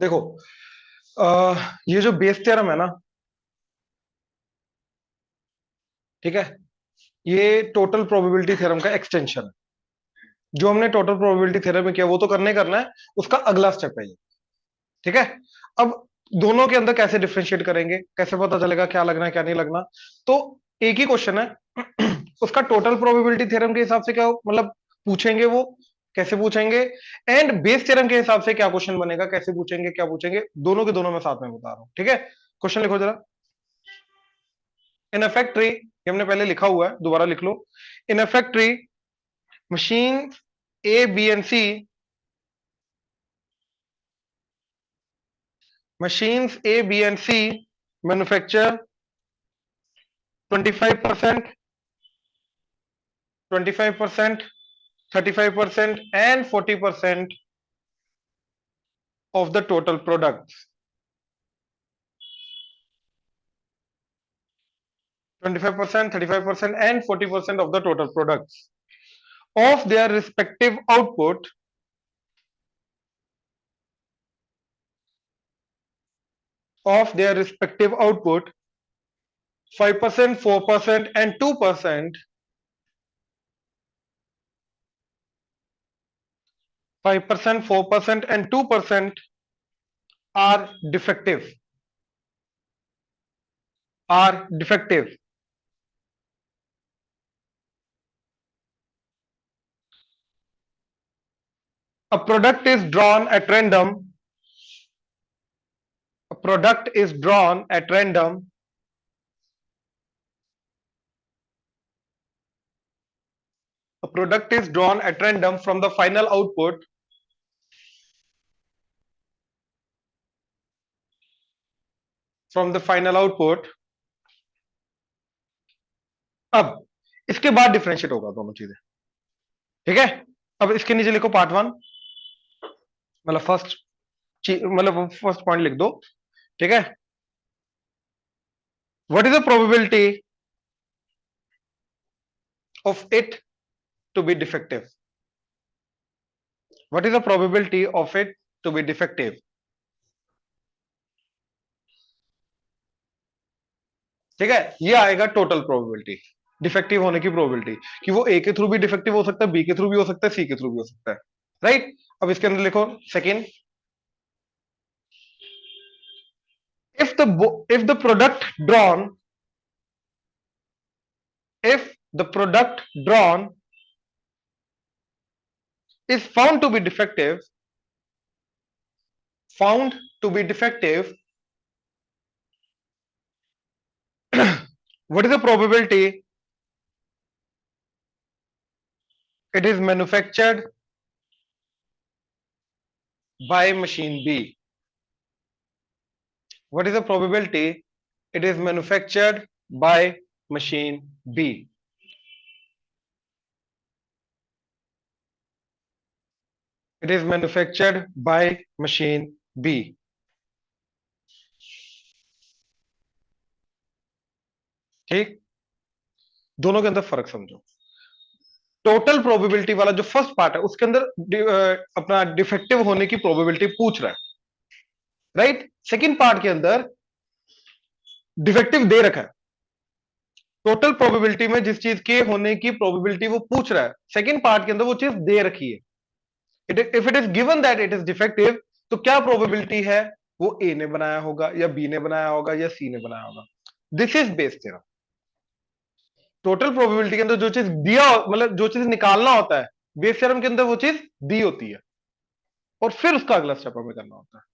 देखो, ये जो बेस थ्योरम है ना, ठीक है, ये टोटल प्रोबेबिलिटी थ्योरम का एक्सटेंशन है। जो हमने टोटल प्रोबेबिलिटी थ्योरम में किया वो तो करने करना है, उसका अगला स्टेप है ये। ठीक है। अब दोनों के अंदर कैसे डिफरेंशिएट करेंगे, कैसे पता चलेगा क्या लगना है क्या नहीं लगना। तो एक ही क्वेश्चन है उसका टोटल प्रोबेबिलिटी थ्योरम के हिसाब से क्या मतलब पूछेंगे, वो कैसे पूछेंगे, एंड बेस थ्योरम के हिसाब से क्या क्वेश्चन बनेगा, कैसे पूछेंगे क्या पूछेंगे, दोनों के दोनों मैं साथ में बता रहा हूं। ठीक है, क्वेश्चन लिखो जरा। इन अ फैक्ट्री, ये हमने पहले लिखा हुआ है, दोबारा लिख लो। In a factory, machine A B and C, machines A, B, and C manufacture 25%, 25%, 35%, and 40% of the total products. 25%, 35%, and 40% of the total products of their respective output, of their respective output, 5%, 4%, and 2%, 5%, 4%, and 2% are defective. Are defective. A product is drawn at random. A product is drawn at random. A product is drawn at random from the final output. From the final output. अब इसके बाद differentiate होगा दोनों चीजें। ठीक है, अब इसके नीचे लिखो पार्ट वन, मतलब फर्स्ट, मतलब फर्स्ट पॉइंट लिख दो। ठीक है, what is the probability of it to be defective? What is the probability of it to be defective? ठीक है, ये आएगा टोटल प्रोबेबिलिटी, डिफेक्टिव होने की प्रोबेबिलिटी, कि वो ए के थ्रू भी डिफेक्टिव हो सकता है, बी के थ्रू भी हो सकता है, सी के थ्रू भी हो सकता है। राइट, अब इसके अंदर लिखो second, if the product drawn, if the product drawn is found to be defective, found to be defective, what is the probability it is manufactured by machine B? What is the probability it is manufactured by machine B? It is manufactured by machine B. ठीक, दोनों के अंदर फर्क समझो। Total probability वाला जो first part है उसके अंदर अपना डिफेक्टिव होने की प्रोबेबिलिटी पूछ रहा है, राइट। सेकंड पार्ट के अंदर डिफेक्टिव दे रखा है। टोटल प्रोबेबिलिटी में जिस चीज के होने की प्रोबेबिलिटी वो पूछ रहा है, सेकंड पार्ट के अंदर वो चीज दे रखी है। If it is given that it is defective, तो क्या प्रोबेबिलिटी है, वो ए ने बनाया होगा या बी ने बनाया होगा या सी ने बनाया होगा। This is Bayes theorem. Total probability के अंदर जो चीज दिया, मतलब जो चीज निकालना होता है, बेस थ्योरम के अंदर वो चीज दी होती है, और फिर उसका अगला स्टेप हमें करना होता है।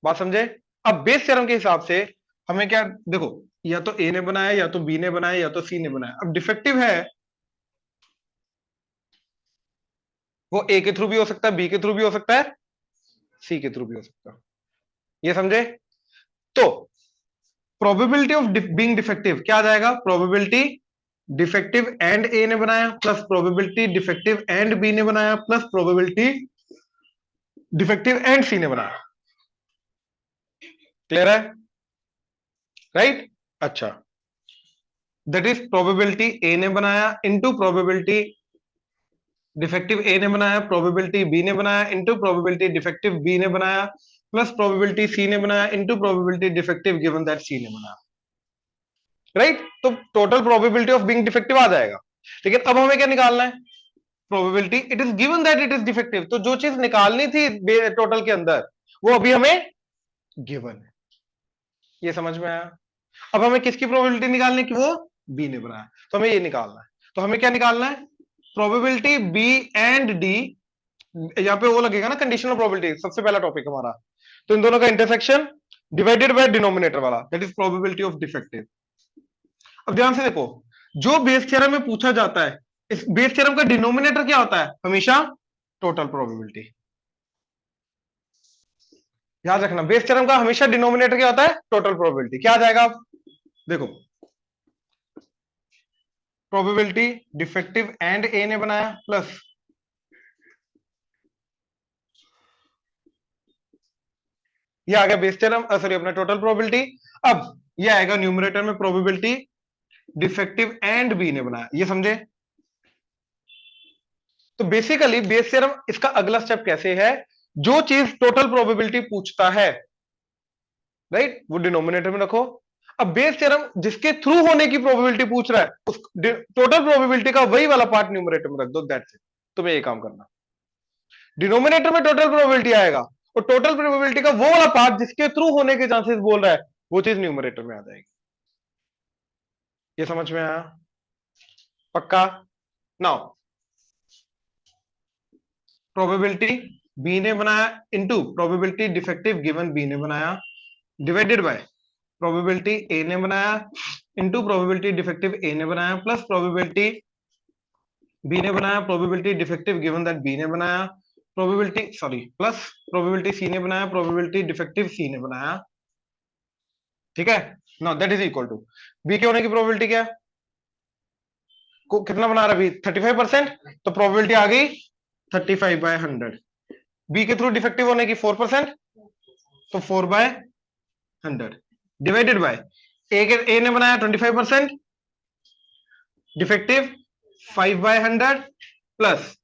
बात समझे? अब बेस थ्योरम के हिसाब से हमें क्या, देखो, या तो ए ने बनाया, या तो बी ने बनाया, या तो सी ने बनाया। अब डिफेक्टिव है, वो ए के थ्रू भी हो सकता है, बी के थ्रू भी हो सकता है, सी के थ्रू भी हो सकता है। ये समझे? तो प्रोबेबिलिटी ऑफ बीइंग डिफेक्टिव क्या आ जाएगा? प्रोबेबिलिटी डिफेक्टिव एंड ए ने बनाया plus probability defective and B ने बनाया plus probability defective and C ने बनाया। क्लियर है? राइट, अच्छा, दैट इज प्रोबेबिलिटी ए ने बनाया इनटू प्रोबेबिलिटी डिफेक्टिव ए ने बनाया, प्रोबेबिलिटी बी ने बनाया इनटू प्रोबेबिलिटी डिफेक्टिव बी ने बनाया, प्लस प्रोबेबिलिटी सी ने बनाया into probability defective given that C ने बनाया, राइट। तो total probability of being defective आ जाएगा। लेकिन अब हमें क्या निकालना है? Probability it is given that it is defective. तो जो चीज निकालनी थी टोटल के अंदर वो अभी हमें गिवन है। ये समझ में आया? अब हमें किसकी प्रोबेबिलिटी निकालनी कि वो बी ने बनाया, तो हमें ये निकालना है। तो हमें क्या निकालना है? प्रोबेबिलिटी बी एंड डी, यहां पे वो लगेगा ना कंडीशनल प्रोबेबिलिटी, सबसे पहला टॉपिक हमारा। तो इन दोनों का इंटरसेक्शन डिवाइडेड बाय डिनोमिनेटर वाला, that is probability of defective. अब ध्यान से देखो, जो बेस थ्योरम में पूछा जाता है, इस बेस थ्योरम का डिनोमिनेटर क्या होता है? हमेशा टोटल प्रोबेबिलिटी। याद रखना, बेस थ्योरम का हमेशा डिनोमिनेटर क्या होता है? Total probability. क्या आ जाएगा? आप देखो, प्रोबेबिलिटी डिफेक्टिव एंड ए ने बनाया प्लस ये आ गया बेस थ्योरम, सॉरी अपना टोटल प्रोबेबिलिटी। अब ये आएगा न्यूमरेटर में प्रोबेबिलिटी डिफेक्टिव एंड बी ने बनाया, ये समझे? तो बेसिकली बेस थ्योरम इसका अगला स्टेप कैसे है? जो चीज टोटल प्रोबेबिलिटी पूछता है, राइट, वो डिनोमिनेटर में रखो। अब बेस थ्योरम जिसके थ्रू होने की प्रोबेबिलिटी पूछ रहा है, उस टोटल प्रोबेबिलिटी का वही वाला पार्ट न्यूमरेटर में रख दो, दैट्स इट। तुम्हें ये काम करना, डिनोमिनेटर में टोटल प्रोबेबिलिटी आएगा और टोटल प्रोबेबिलिटी का वो वाला पार्ट जिसके थ्रू होने के चांसेस बोल रहा है, वो चीज न्यूमरेटर में आ जाएगी। ये समझ में आया? पक्का? नाउ प्रोबेबिलिटी बी ने बनाया into probability defective given B ने बनाया, डिवाइडेड बाय प्रोबेबिलिटी ए ने बनाया इनटू प्रोबेबिलिटी डिफेक्टिव ए ने बनाया, प्लस प्रोबेबिलिटी बी ने बनाया probability defective given that B ने बनाया, probability sorry plus probability C ने बनाया प्रोबेबिलिटी डिफेक्टिव सी ने बनाया। ठीक है, now that is equal to B के होने की प्रोबेबिलिटी क्या है? कितना बना रहा है? 35%। तो प्रोबेबिलिटी आ गई 35/100। बी के थ्रू डिफेक्टिव होने की 4%, तो 4/100 डिवाइडेड बाय ए ने बनाया 25%, डिफेक्टिव 5/100 प्लस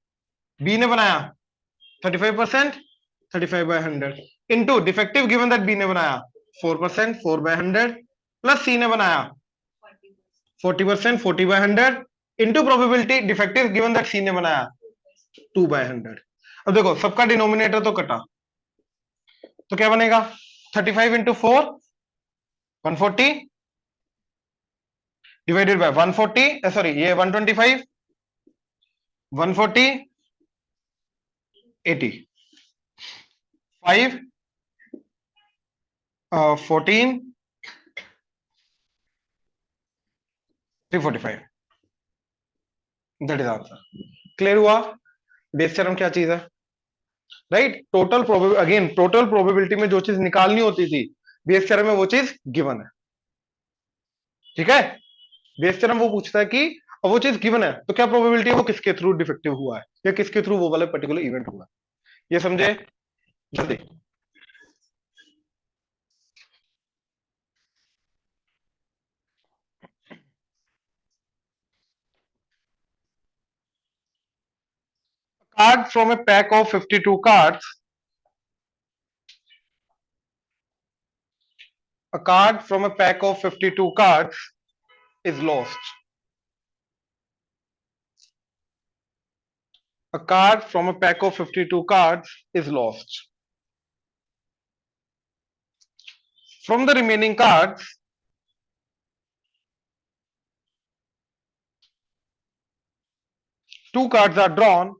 बी ने बनाया 35%, 35/100 into defective given that B ने बनाया 4%, 4/100 प्लस सी ने बनाया 40%, 40/100 into probability defective given that C ने बनाया 2/100। अब देखो सबका डिनोमिनेटर तो कटा, तो क्या बनेगा? 35 इंटू 4 140 डिवाइडेड बाय 140, सॉरी ये 125 140 80 5 14 345, दैट इज आंसर। क्लियर हुआ बेस थ्योरम क्या चीज है? Right, total probability, again total probability में जो चीज निकालनी होती थी बेस थ्योरम में वो चीज गिवन है। ठीक है, बेस थ्योरम वो पूछता है कि अब वो चीज गिवन है तो क्या प्रोबेबिलिटी है वो किसके थ्रू डिफेक्टिव हुआ है या किसके थ्रू वो वाला पर्टिकुलर इवेंट हुआ है। ये समझे? जल्दी। Card from a pack of 52 cards, a card from a pack of 52 cards is lost. A card from a pack of 52 cards is lost. From the remaining cards, two cards are drawn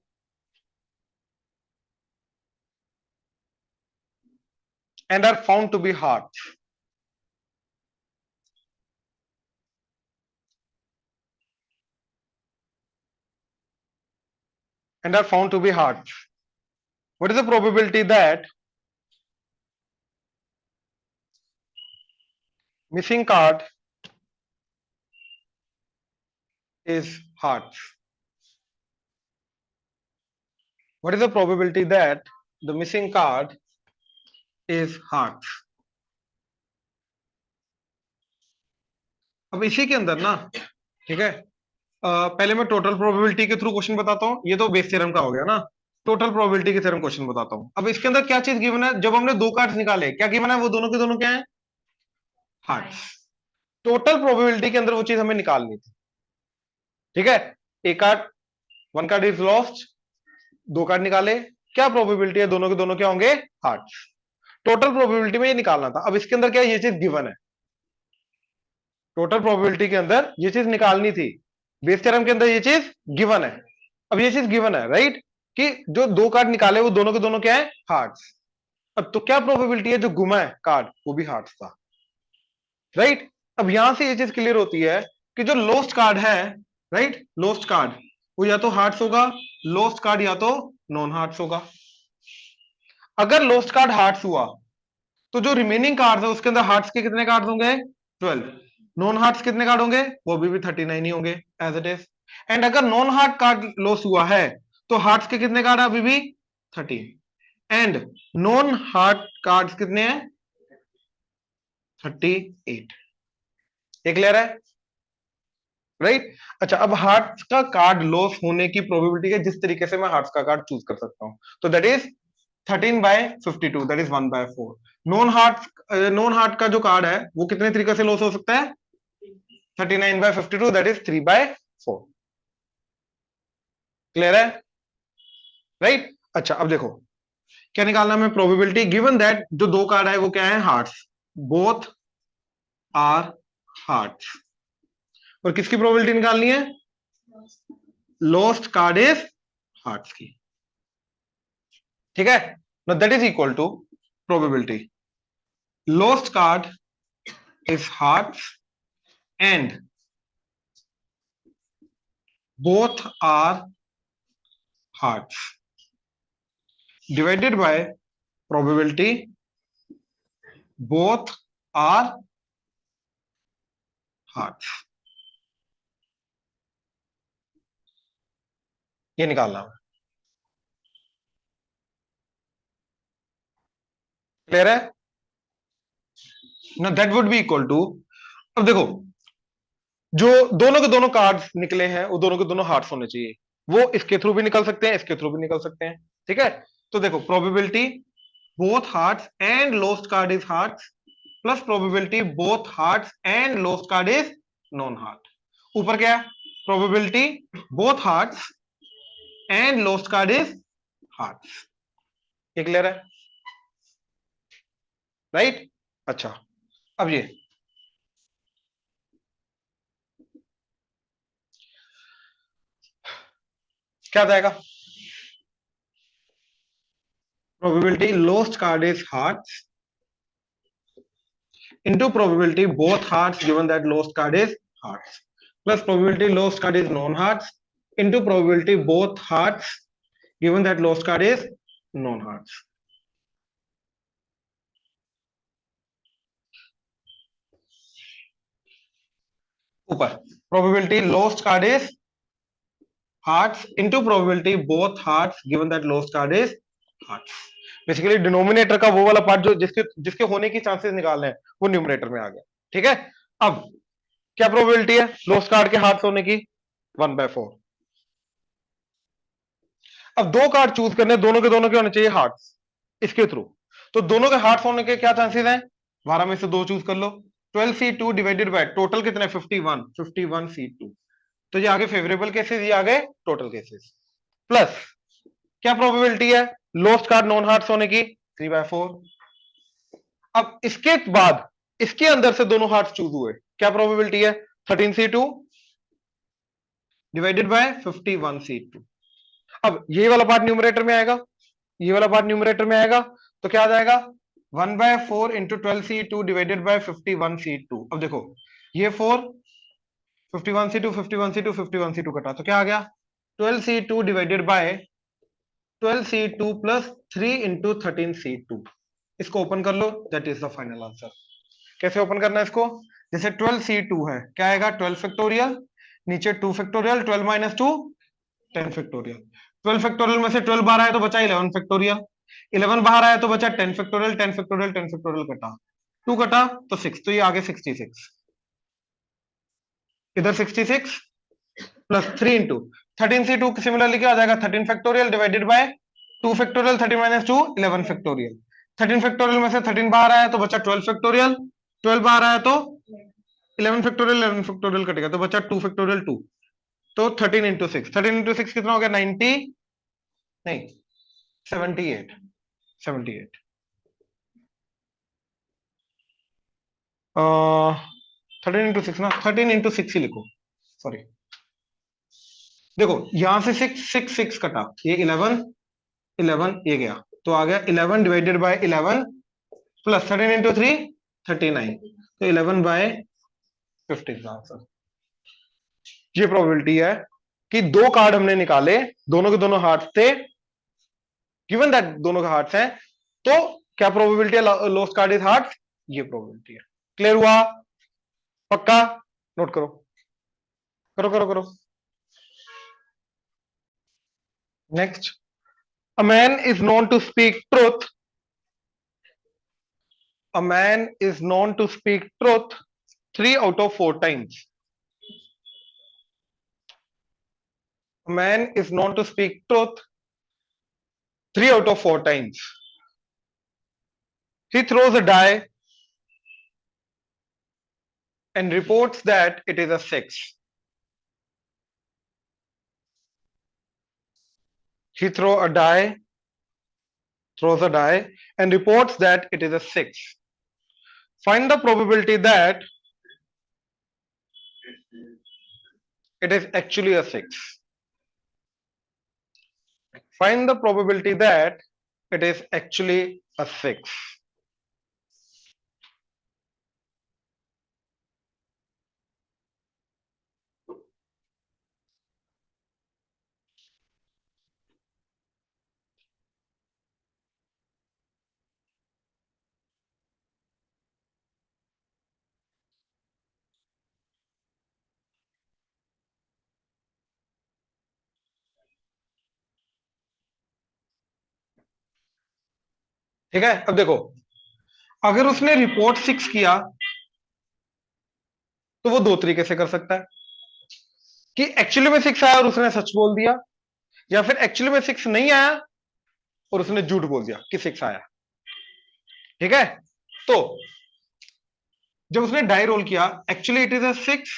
and are found to be hearts. And are found to be hearts. What is the probability that missing card is hearts? What is the probability that the missing card is hearts? अब इसी के अंदर ना, ठीक है, पहले मैं total probability के थ्रू क्वेश्चन बताता हूं। ये तो बेस थ्योरम का हो गया ना, टोटल प्रोबेबिलिटी के थ्योरम क्वेश्चन बताता हूं। अब इसके अंदर क्या चीज गिवन है, जब हमने दो कार्ड्स निकाले क्या गिवन है, वो दोनों के दोनों क्या है, हार्ट्स। टोटल प्रोबेबिलिटी के अंदर वो चीज हमें निकालनी थी, ठीक है। एक card, one card is lost, दो कार्ड निकाले, क्या प्रोबेबिलिटी है, दोनों के दोनों क्या होंगे, हार्ट्स। टोटल प्रोबेबिलिटी में ये निकालना था। अब इसके अंदर क्या है, ये चीज गिवन है, टोटल प्रोबेबिलिटी के अंदर ये चीज निकालनी थी, बेस थ्योरम के अंदर ये चीज गिवन है। अब ये चीज गिवन है राइट, कि जो दो कार्ड निकाले वो दोनों के दोनों क्या है, हार्ट्स। अब तो क्या प्रोबेबिलिटी है, जो गुमा है कार्ड वो भी हार्ट्स था, राइट। अब यहां से ये चीज क्लियर होती है कि जो लोस्ट कार्ड है, राइट, लोस्ट कार्ड वो या तो हार्ट्स होगा, लोस्ट कार्ड या तो नॉन हार्ट्स होगा। अगर लोस्ट कार्ड हार्ट्स हुआ तो जो रिमेनिंग कार्ड है उसके अंदर हार्ट्स के कितने कार्ड होंगे, 12। नॉन हार्ट्स कितने कार्ड होंगे, वो भी 39 ही होंगे एज इट इज। एंड अगर नॉन हार्ट कार्ड लॉस हुआ है तो हार्ट्स के कितने कार्ड है, अभी भी 13। एंड नॉन हार्ट कार्ड कितने हैं, 38। ये क्लियर है, राइट। अच्छा, अब हार्ट्स का कार्ड लॉस होने की प्रोबेबिलिटी है, जिस तरीके से मैं हार्ट्स का कार्ड चूज कर सकता हूं, तो that is 13/52, that is 1/4। Non heart का जो कार्ड है वो कितने तरीके से लॉस हो सकता है, 39/52, दैट इज 3/4। क्लियर है, राइट। अच्छा, अब देखो क्या निकालना है, प्रोबेबिलिटी गिवन दैट जो दो कार्ड है वो क्या है, हार्ट्स, बोथ आर हार्ट्स। और किसकी प्रोबेबिलिटी निकालनी है, लॉस्ट कार्ड इज हार्ट्स की, ठीक है। Now that is equal to probability lost card is hearts and both are hearts divided by probability both are hearts। ये निकालना है, क्लियर है ना, that would be equal to, अब देखो जो दोनों के दोनों कार्ड्स निकले हैं वो दोनों के दोनों हार्ट्स होने चाहिए, वो इसके थ्रू भी निकल सकते हैं, इसके थ्रू भी निकल सकते हैं, ठीक है। तो देखो probability both hearts and lost card is hearts plus probability both hearts and lost card is non heart. ऊपर क्या है, probability both hearts and lost card is hearts. ये क्लियर है, राइट। अच्छा, अब ये क्या जाएगा, probability lost card is hearts into probability both hearts given that lost card is hearts plus probability lost card is non hearts into probability both hearts given that lost card is non hearts। ऊपर probability lost card is hearts into probability both hearts given that lost card is hearts। Basically denominator का वो वाला part जो जिसके जिसके होने की chances निकालने हैं वो न्यूमरेटर में आ गया, ठीक है। अब क्या प्रोबेबिलिटी है लॉस्ट कार्ड के हार्ट्स होने की, 1/4। अब दो कार्ड चूज करने, दोनों के दोनों के होने चाहिए हार्ट्स इसके थ्रू, तो दोनों के हार्ट्स होने के क्या चांसेस हैं, 12 में से दो चूज कर लो, 12C2 डिवाइडेड बाय टोटल कितने 51C2, तो ये आगे फेवरेबल केसेस, ये आगे टोटल केसेस, प्लस क्या प्रोबेबिलिटी है लोस्ट कार्ड नॉन हार्ट्स होने की, 3/4। अब इसके बाद इसके अंदर से दोनों हार्ट्स चूज हुए, क्या प्रोबेबिलिटी है 13C2 डिवाइडेड बाय 51C2। अब ये वाला पार्ट न्यूमरेटर में आएगा, ये वाला पार्ट न्यूमरेटर में आएगा, तो क्या आ जाएगा 1/4 into 12C2 divided by 51C2। अब देखो ये 4, 51C2 51C2 51C2 कटा तो क्या आ गया 12C2 divided by 12C2 plus 3 into 13C2। इसको ओपन कर लो, that is the final answer. कैसे ओपन करना है इसको, जैसे 12C2 है क्या आएगा 12 फैक्टोरियल, नीचे 2 फैक्टोरियल, 12 माइनस 2 10 फैक्टोरियल, 12 फैक्टोरियल में से 12 बाहर आया तो बचा 11 फैक्टोरियल, 11 बाहर आया तो बचा 10 फैक्टोरियल, 10 फैक्टोरियल 10 फैक्टोरियल कटा, 2 कटा तो 6, तो ये आगे 66, इधर 66 प्लस 3 इंटू 13C2 सिमिलरली क्या आ जाएगा 13 factorial divided by 2 factorial 30 - 2 11 factorial. 13 factorial में से 13 बाहर आया तो बचा 12 फैक्टोरियल। 12 बाहर आया तो 11 फैक्टोरियल, 11 फैक्टोरियल कटेगा तो बचा 2 फैक्टोरियल 2। तो 13 इंटू सिक्स, 13 इंटू सिक्स कितना हो गया? 90 नहीं 78, 78। 13 इंटू 6 ना, 13 इंटू 6 ही लिखो, सॉरी। देखो यहां से 6 6 6 कटा, ये 11 11 ये गया, तो आ गया 11 डिवाइडेड बाय 11 प्लस 13 इंटू 3 39, तो 11/50 का आंसर। ये प्रोबेबिलिटी है कि दो कार्ड हमने निकाले, दोनों के दोनों हार्ट्स थे, गिवन दैट दोनों के हार्ट्स हैं, तो क्या प्रोबेबिलिटी है लॉस्ट कार्ड इज हार्ट्स? ये प्रोबेबिलिटी है। क्लियर हुआ? पक्का? नोट करो करो करो करो। Next, a man is known to speak truth, a man is known to speak truth 3 out of 4 times. A man is known to speak truth 3 out of 4 times. He throws a die and reports that it is a 6. He throws a die and reports that it is a 6. Find the probability that it is actually a 6. Find the probability that it is actually a 6. ठीक है, अब देखो अगर उसने report 6 किया तो वो दो तरीके से कर सकता है, कि एक्चुअली में 6 आया और उसने सच बोल दिया, या फिर एक्चुअली में 6 नहीं आया और उसने झूठ बोल दिया कि 6 आया। ठीक है, तो जब उसने डाई रोल किया, actually it is a 6,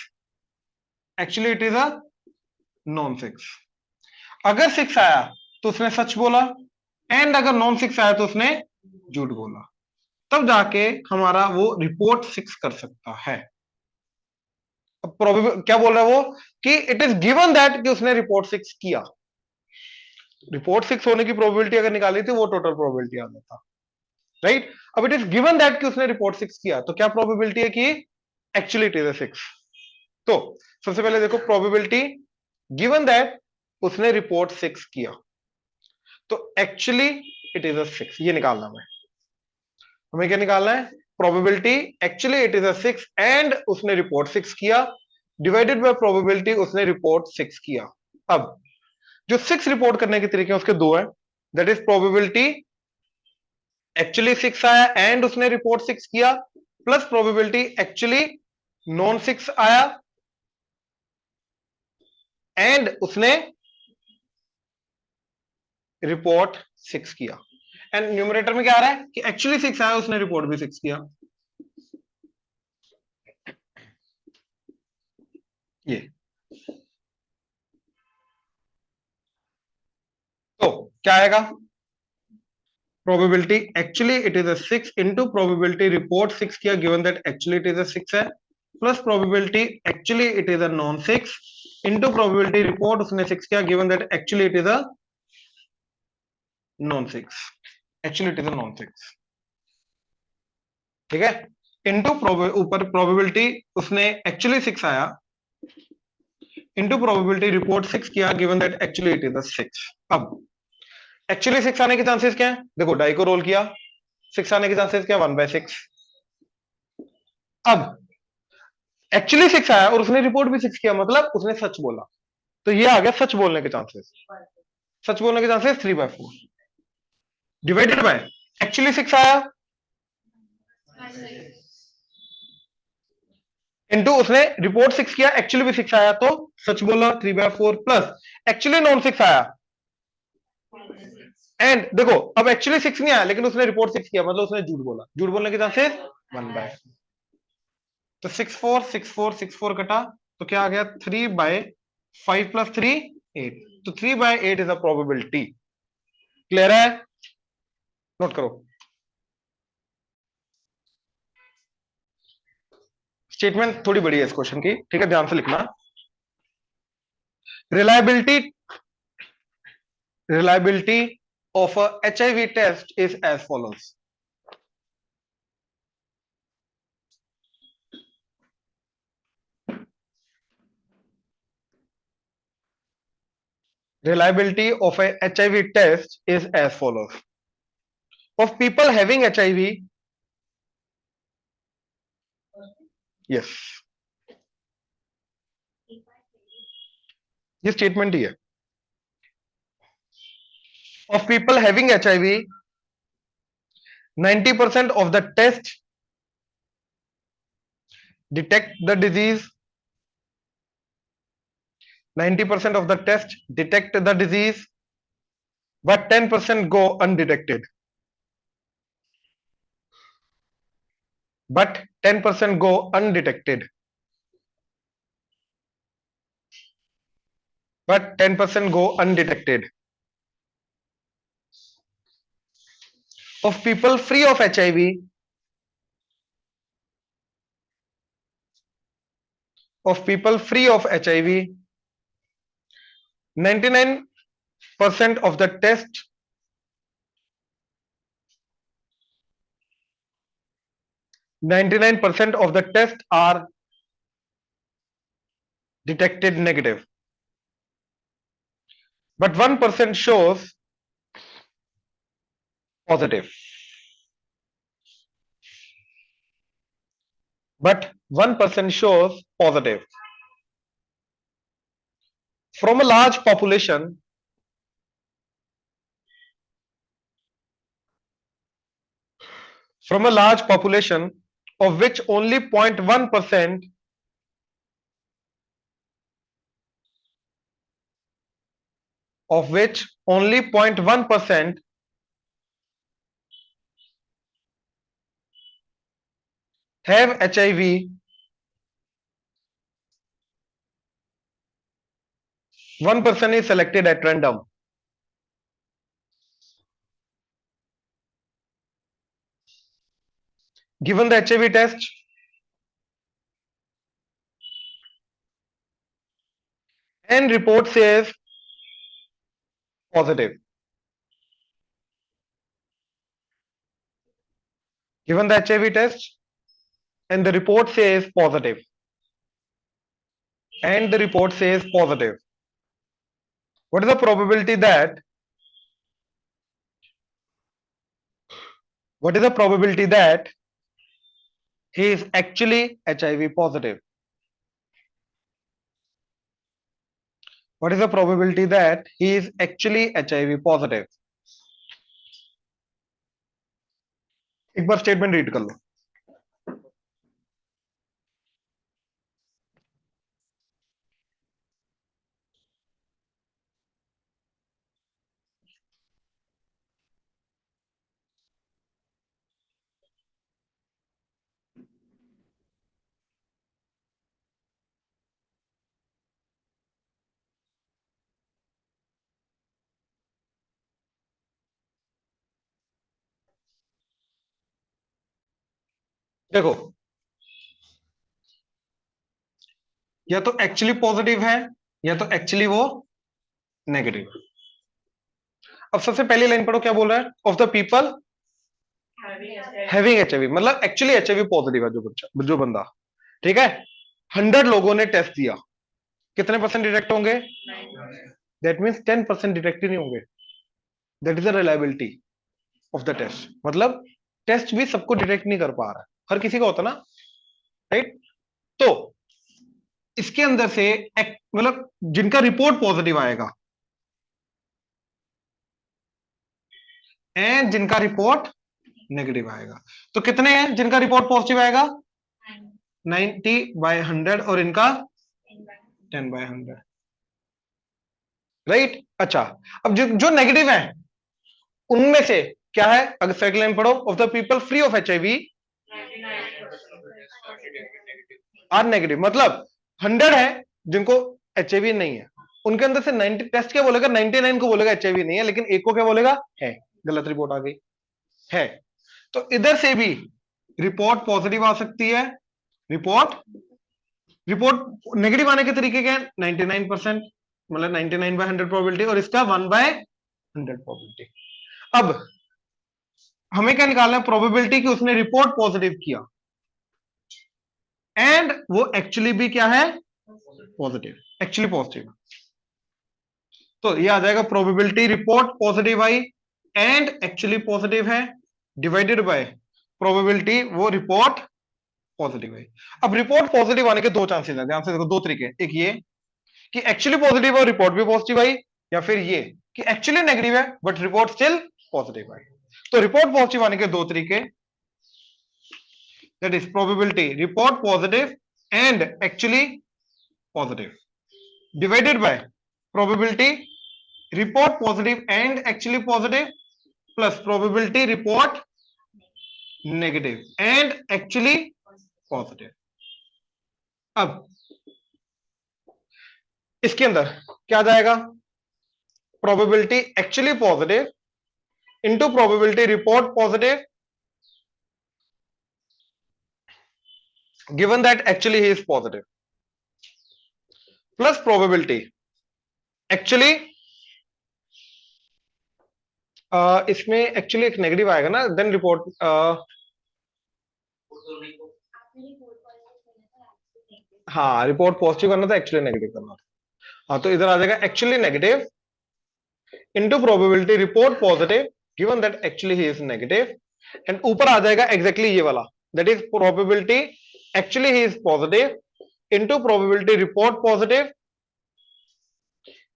actually it is a non 6। अगर 6 आया तो उसने सच बोला, एंड अगर नॉन 6 आया तो उसने झूठ बोला, तब जाके हमारा वो रिपोर्ट 6 कर सकता है। अब क्या बोल रहा है वो, कि इट इज गिवन दैट कि उसने रिपोर्ट 6 किया। रिपोर्ट 6 होने की प्रोबेबिलिटी अगर निकाली थी वो टोटल प्रोबेबिलिटी आ जाता, राइट। अब इट इज गिवन दैट कि उसने रिपोर्ट 6 किया, तो क्या प्रोबेबिलिटी है कि एक्चुअली इट इज अ 6। तो सबसे पहले देखो प्रोबेबिलिटी गिवन दैट उसने रिपोर्ट 6 किया, तो एक्चुअली इट इज अ 6, ये निकालना है हमें। क्या निकालना है? Probability actually it is a 6 and उसने रिपोर्ट 6 किया डिवाइडेड बाय प्रोबेबिलिटी उसने रिपोर्ट 6 किया। अब जो 6 रिपोर्ट करने के तरीके हैं उसके दो हैं, दैट इज प्रोबेबिलिटी एक्चुअली 6 आया एंड उसने रिपोर्ट 6 किया, प्लस प्रोबेबिलिटी एक्चुअली नॉन 6 आया एंड उसने रिपोर्ट 6 किया। एंड न्यूमरेटर में क्या आ रहा है कि एक्चुअली 6 आया, उसने रिपोर्ट भी 6 किया। ये तो क्या आएगा? Probability actually it is a 6 into probability report 6 किया given that actually it is a 6 है, plus probability actually it is a non 6 into probability report उसने 6 किया given that actually it is a non 6, actually it is a non 6। ठीक है, into ऊपर probability उसने actually 6 आया into probability report 6 किया given that actually it is a 6। अब actually 6 आने के चांसेस क्या है? देखो डाई को रोल किया, 6 आने के चांसेस क्या? 1/6। अब एक्चुअली 6 आया और उसने रिपोर्ट भी 6 किया, मतलब उसने सच बोला, तो ये आ गया सच बोलने के चांसेस। सच बोलने के चांसेस 3/4 डिवाइडेड बाय एक्चुअली 6 आया इंटू उसने रिपोर्ट 6 किया, एक्चुअली भी 6 आया तो सच बोला 3/4, प्लस एक्चुअली नॉन 6 आया एंड देखो अब एक्चुअली 6 नहीं आया, लेकिन उसने रिपोर्ट 6 किया, मतलब उसने झूठ बोला। झूठ बोलने के चांसेस 1/, तो 6 4 6 4 6 4 कटा, तो क्या आ गया 3/5 + 3 8, तो 3/8 इज अ प्रोबेबिलिटी। क्लियर है? नोट करो, स्टेटमेंट थोड़ी बड़ी है इस क्वेश्चन की, ठीक है, ध्यान से लिखना। Reliability reliability of a HIV test is as follows. Reliability of a HIV test is as follows. Of people having HIV, yes, ये स्टेटमेंट ही है। Of people having HIV, 90% of the test detect the disease. 90% of the test detect the disease, but 10% go undetected. But 10% go undetected. But 10% go undetected. Of people free of HIV, of people free of HIV, 99% of the test 99% of the tests are detected negative, but 1% shows positive. But 1% shows positive. From a large population, from a large population of which only 0.1% of which only 0.1% have HIV, 1 person is selected at random. Given the HIV test and report says positive. Given the HIV test and the report says positive. And the report says positive. What is the probability that what is the probability that he is actually HIV positive? What is the probability that he is actually HIV positive? एक बार statement read कर लो। देखो, या तो actually positive है या तो actually वो negative है। अब सबसे पहली लाइन पढ़ो, क्या बोल रहा है? Of the people having HIV, मतलब एक्चुअली HIV पॉजिटिव है जो बच्चा, जो बंदा, ठीक है। 100 लोगों ने टेस्ट दिया, कितने परसेंट डिटेक्ट होंगे? दैट मीन्स 10% डिटेक्ट ही नहीं होंगे। That is the reliability of the test, मतलब टेस्ट भी सबको डिटेक्ट नहीं कर पा रहा है, हर किसी का होता ना, राइट? तो इसके अंदर से मतलब जिनका रिपोर्ट पॉजिटिव आएगा एंड जिनका रिपोर्ट नेगेटिव आएगा, तो कितने हैं जिनका रिपोर्ट पॉजिटिव आएगा? 90/100 और इनका 10/100, राइट? अच्छा, अब जो जो नेगेटिव है उनमें से क्या है, अगर सेकंड लाइन पढ़ो, of the people free of HIV are negative, मतलब 100 है जिनको HIV नहीं है, उनके अंदर से 90, टेस्ट क्या बोलेगा, 99 को बोलेगा HIV नहीं है, लेकिन एक को क्या बोलेगा, है। गलत रिपोर्ट आ गई है। तो इधर से भी रिपोर्ट पॉजिटिव आ सकती है। रिपोर्ट रिपोर्ट नेगेटिव आने के तरीके क्या है, 99%, मतलब 99/100 प्रोबेबिलिटी, और इसका 1/100 प्रोबेबिलिटी। अब हमें क्या निकालना है, प्रोबेबिलिटी कि उसने रिपोर्ट पॉजिटिव किया एंड वो एक्चुअली भी क्या है, पॉजिटिव, एक्चुअली पॉजिटिव। तो ये आ जाएगा probability report positive I and actually positive है, डिवाइडेड बाय प्रोबेबिलिटी वो रिपोर्ट पॉजिटिव है। अब रिपोर्ट पॉजिटिव आने के दो चांसेस हैं, ध्यान से देखो, दो तरीके, एक ये कि एक्चुअली पॉजिटिव है और रिपोर्ट भी पॉजिटिव आई, या फिर ये कि एक्चुअली नेगेटिव है बट रिपोर्ट स्टिल पॉजिटिव आई। तो रिपोर्ट पॉजिटिव आने के दो तरीके, that is probability report positive and actually positive, divided by probability report positive and actually positive plus probability report negative and actually positive. अब इसके अंदर क्या जाएगा, probability actually positive into probability report positive given that actually he is positive, plus probability actually, इसमें actually एक negative आएगा ना, then report, हाँ रिपोर्ट पॉजिटिव करना था, एक्चुअली नेगेटिव करना था। हाँ तो इधर आ जाएगा actually negative into probability report positive given that actually he is negative, and ऊपर आ जाएगा एग्जैक्टली ये वाला, that is probability actually he is positive into probability report positive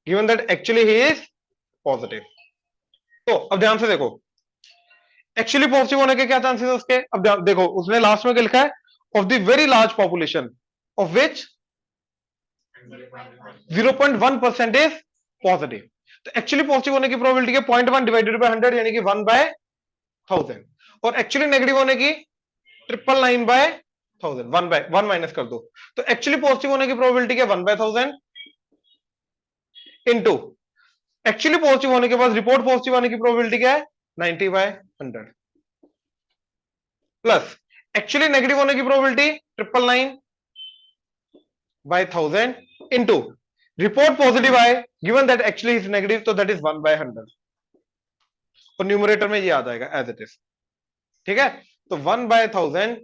given that actually he is positive. तो अब ध्यान से देखो, actually positive होने के क्या चांसेस है उसके, अब देखो उसने लास्ट में क्या लिखा है, of the very large population of which 0.1% is positive. तो एक्चुअली पॉजिटिव होने की प्रोबेबिलिटी है 0.1 डिवाइडेड बाय 100 यानी कि 1/1000, और एक्चुअली नेगेटिव होने की 999/1000, 1 माइनस कर दो। तो एक्चुअली पॉजिटिव होने की प्रोबेबिलिटी क्या, 1/1000 इंटू एक्चुअली पॉजिटिव होने के बाद रिपोर्ट पॉजिटिव आने की प्रोबेबिलिटी क्या है, 90/100 प्लस एक्चुअली नेगेटिव होने की प्रोबेबिलिटी 999/1000 इंटू रिपोर्ट पॉजिटिव आए given that actually is negative, तो दैट इज 1/100, और न्यूमरेटर में ये आ जाएगा एज इट इज। ठीक है, तो 1/1000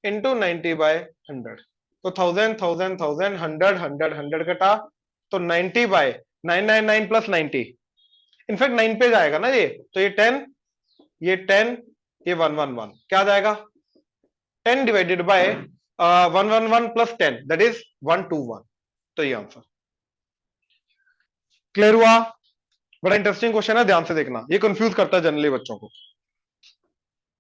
इंटू 90/100, तो 1000 100 कटा, तो 90/999 प्लस 90, इनफैक्ट 9 पे जाएगा ना ये, तो ये 10, ये 10, ये 111, क्या जाएगा 10 divided by 111 plus 10 that is 121। तो ये आंसर क्लियर हुआ। बड़ा इंटरेस्टिंग क्वेश्चन है, ध्यान से देखना, ये कंफ्यूज करता है जनरली बच्चों को।